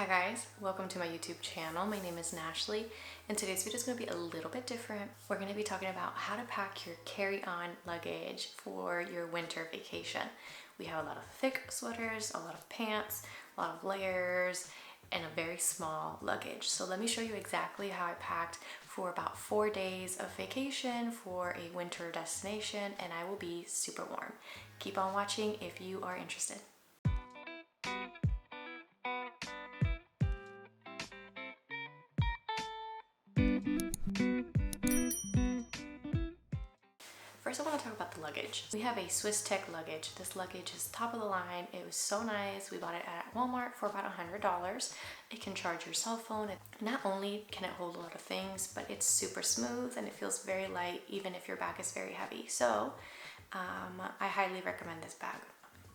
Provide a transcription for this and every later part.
Hi guys, welcome to my YouTube channel. My name is Nashley and today's video is going to be a little bit different. We're going to be talking about how to pack your carry-on luggage for your winter vacation. We have a lot of thick sweaters, a lot of pants, a lot of layers, and a very small luggage. So let me show you exactly how I packed for about 4 days of vacation for a winter destination, and I will be super warm. Keep on watching if you are interested. First, I want to talk about the luggage. We have a Swisstech luggage. This luggage is top of the line. It was so nice. We bought it at Walmart for about $100. It can charge your cell phone. Not only can it hold a lot of things, but it's super smooth and it feels very light even if your bag is very heavy. So I highly recommend this bag.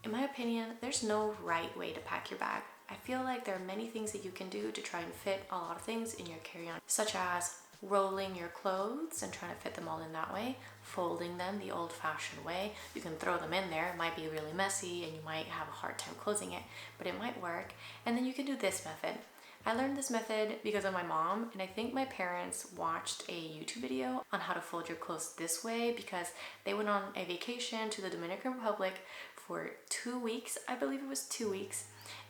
In my opinion, there's no right way to pack your bag. I feel like there are many things that you can do to try and fit a lot of things in your carry-on, such as rolling your clothes and trying to fit them all in that way, folding them the old-fashioned way. You can throw them in there. It might be really messy and you might have a hard time closing it, but it might work. And then you can do this method. I learned this method because of my mom, and I think my parents watched a YouTube video on how to fold your clothes this way because they went on a vacation to the Dominican Republic for 2 weeks. I believe it was 2 weeks.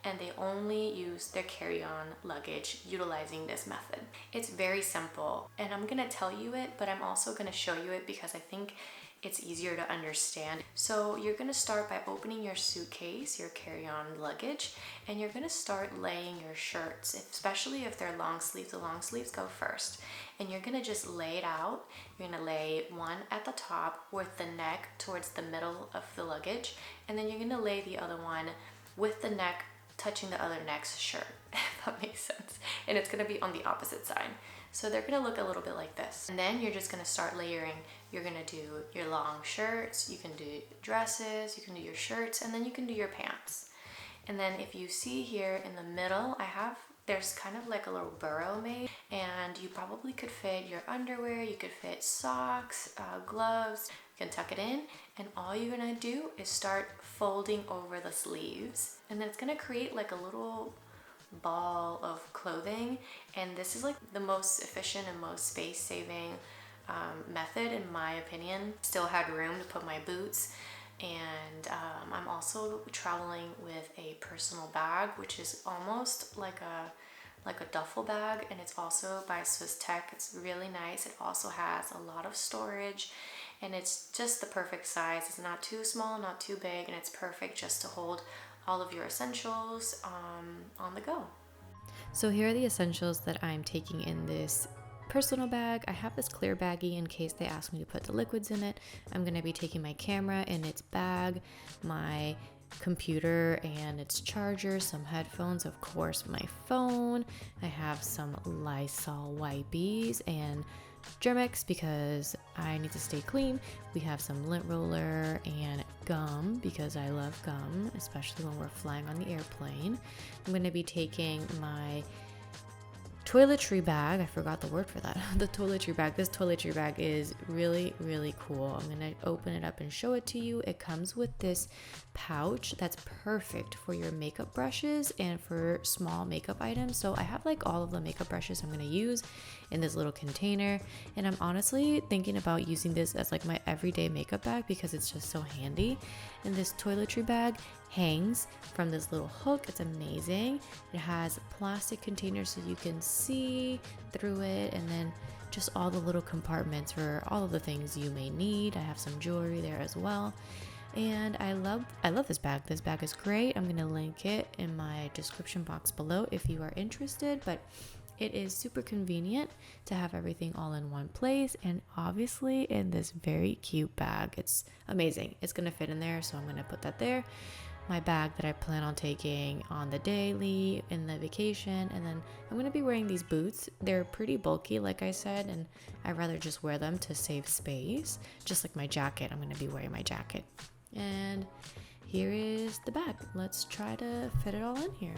And they only use their carry-on luggage utilizing this method. It's very simple, and I'm gonna tell you it, but I'm also gonna show you it because I think it's easier to understand. So you're gonna start by opening your suitcase, your carry-on luggage, and you're gonna start laying your shirts, especially if they're long sleeves. The long sleeves go first. And you're gonna just lay it out. You're gonna lay one at the top with the neck towards the middle of the luggage, and then you're gonna lay the other one with the neck touching the other neck's shirt, if that makes sense. And it's gonna be on the opposite side. So they're gonna look a little bit like this. And then you're just gonna start layering. You're gonna do your long shirts, you can do dresses, you can do your shirts, and then you can do your pants. And then if you see here in the middle, there's kind of like a little burrow made, and you probably could fit your underwear, you could fit socks, gloves, you can tuck it in, and all you're gonna do is start folding over the sleeves. And then it's gonna create like a little ball of clothing, and this is like the most efficient and most space-saving method in my opinion. Still had room to put my boots, and I'm also traveling with a personal bag, which is almost like a duffel bag, and it's also by Swisstech. It's really nice. It also has a lot of storage, and it's just the perfect size. It's not too small, not too big, and it's perfect just to hold all of your essentials on the go. So here are the essentials that I'm taking in this personal bag. I have this clear baggie in case they ask me to put the liquids in it. I'm going to be taking my camera in its bag, my computer and its charger, some headphones, of course my phone. I have some Lysol wipes and Germ-X because I need to stay clean. We have some lint roller and gum because I love gum, especially when we're flying on the airplane. I'm going to be taking my toiletry bag. I forgot the word for that. The toiletry bag. This toiletry bag is really, really cool. I'm going to open it up and show it to you. It comes with this pouch that's perfect for your makeup brushes and for small makeup items. So I have like all of the makeup brushes I'm going to use in this little container, and I'm honestly thinking about using this as like my everyday makeup bag because it's just so handy. And this toiletry bag hangs from this little hook. It's amazing. It has plastic containers so you can see through it, and then just all the little compartments for all of the things you may need. I have some jewelry there as well. And I love this bag. This bag is great. I'm going to link it in my description box below if you are interested, but it is super convenient to have everything all in one place, and obviously in this very cute bag. It's amazing. It's going to fit in there, so I'm going to put that there. My bag that I plan on taking on the daily in the vacation, and then I'm going to be wearing these boots. They're pretty bulky, like I said, and I'd rather just wear them to save space. Just like my jacket, I'm going to be wearing my jacket. And here is the bag. Let's try to fit it all in here.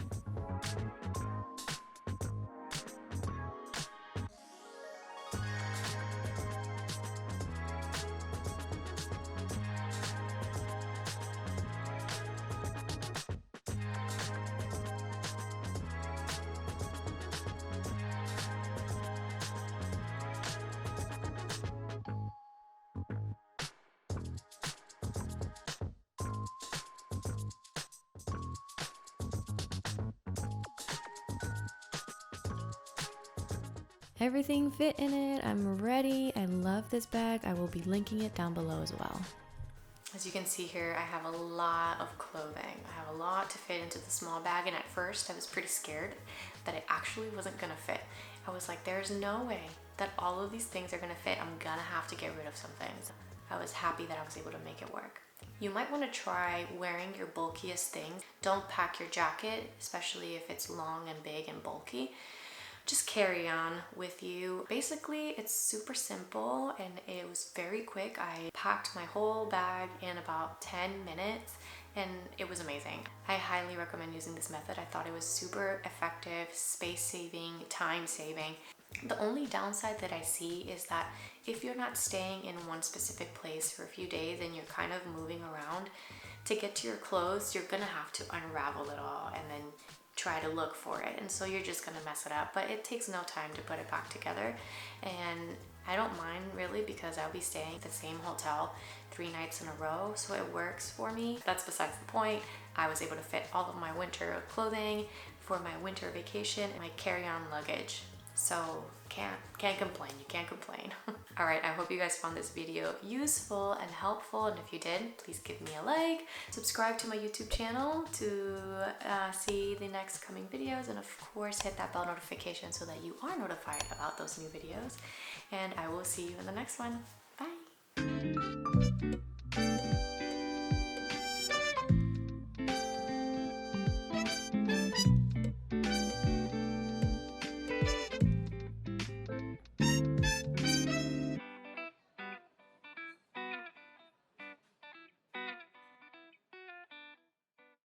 Everything fit in it. I'm ready. I love this bag. I will be linking it down below as well. As you can see here, I have a lot of clothing. I have a lot to fit into the small bag, and at first I was pretty scared that it actually wasn't gonna fit. I was like, there's no way that all of these things are gonna fit. I'm gonna have to get rid of some things. I was happy that I was able to make it work. You might want to try wearing your bulkiest things. Don't pack your jacket, especially if it's long and big and bulky. Just carry on with you. Basically, it's super simple and it was very quick. I packed my whole bag in about 10 minutes and it was amazing. I highly recommend using this method. I thought it was super effective, space saving, time saving. The only downside that I see is that if you're not staying in one specific place for a few days and you're kind of moving around, to get to your clothes, you're gonna have to unravel it all and then try to look for it, and so you're just gonna mess it up. But it takes no time to put it back together, and I don't mind really because I'll be staying at the same hotel 3 nights in a row, so it works for me. That's besides the point. I was able to fit all of my winter clothing for my winter vacation and my carry-on luggage. So can't complain, you can't complain. All right, I hope you guys found this video useful and helpful, and if you did, please give me a like, subscribe to my YouTube channel to see the next coming videos, and of course hit that bell notification so that you are notified about those new videos, and I will see you in the next one. Bye.